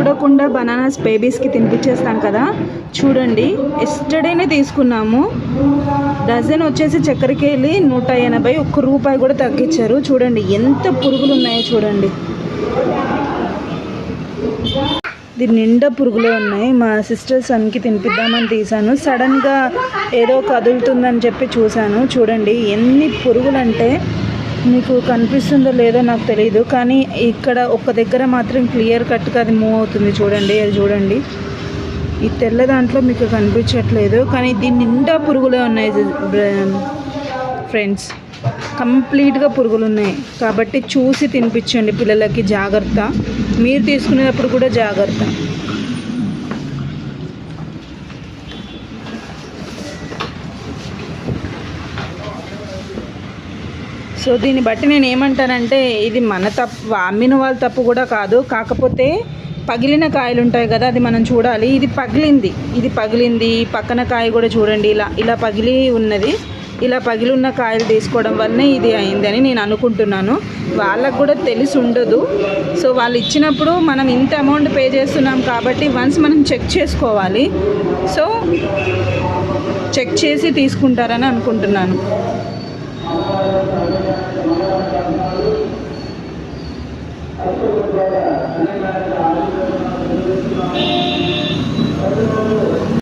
చూడకుండా బనానాస్ బేబీస్కి తినిపించేస్తాం కదా. చూడండి, ఎస్టర్డేనే తీసుకున్నాము. డజన్ వచ్చేసి చక్కెరకేళి 180, ₹1 కూడా తగ్గించారు. చూడండి ఎంత పురుగులు ఉన్నాయో చూడండి. దీని నిండా పురుగులే ఉన్నాయి. మా సిస్టర్ సన్కి తినిపిద్దామని తీసాను. సడన్గా ఏదో కదులుతుందని చెప్పి చూశాను. చూడండి ఎన్ని పురుగులు అంటే, మీకు కనిపిస్తుందో లేదో నాకు తెలియదు, కానీ ఇక్కడ ఒక దగ్గర మాత్రం క్లియర్ కట్గా అది మూవ్ అవుతుంది. చూడండి, అది చూడండి. ఈ తెల్ల దాంట్లో మీకు కనిపించట్లేదు, కానీ దీని నిండా పురుగులే ఉన్నాయి ఫ్రెండ్స్. కంప్లీట్గా పురుగులు ఉన్నాయి. కాబట్టి చూసి తినిపించండి పిల్లలకి. జాగ్రత్త, మీరు తీసుకునేటప్పుడు కూడా జాగ్రత్త. సో దీన్ని బట్టి నేను ఏమంటానంటే, ఇది మన తప్పు, అమ్మిన వాళ్ళ తప్పు కూడా కాదు. కాకపోతే పగిలిన కాయలు ఉంటాయి కదా, అది మనం చూడాలి. ఇది పగిలింది. పక్కన కాయ కూడా చూడండి, ఇలా పగిలి ఉన్నది. ఇలా పగిలి ఉన్న కాయలు తీసుకోవడం వల్లనే ఇది అయిందని నేను అనుకుంటున్నాను. వాళ్ళకు కూడా తెలిసి ఉండదు. సో వాళ్ళు ఇచ్చినప్పుడు మనం ఇంత అమౌంట్ పే చేస్తున్నాం కాబట్టి వన్స్ మనం చెక్ చేసుకోవాలి. సో చెక్ చేసి తీసుకుంటారని అనుకుంటున్నాను.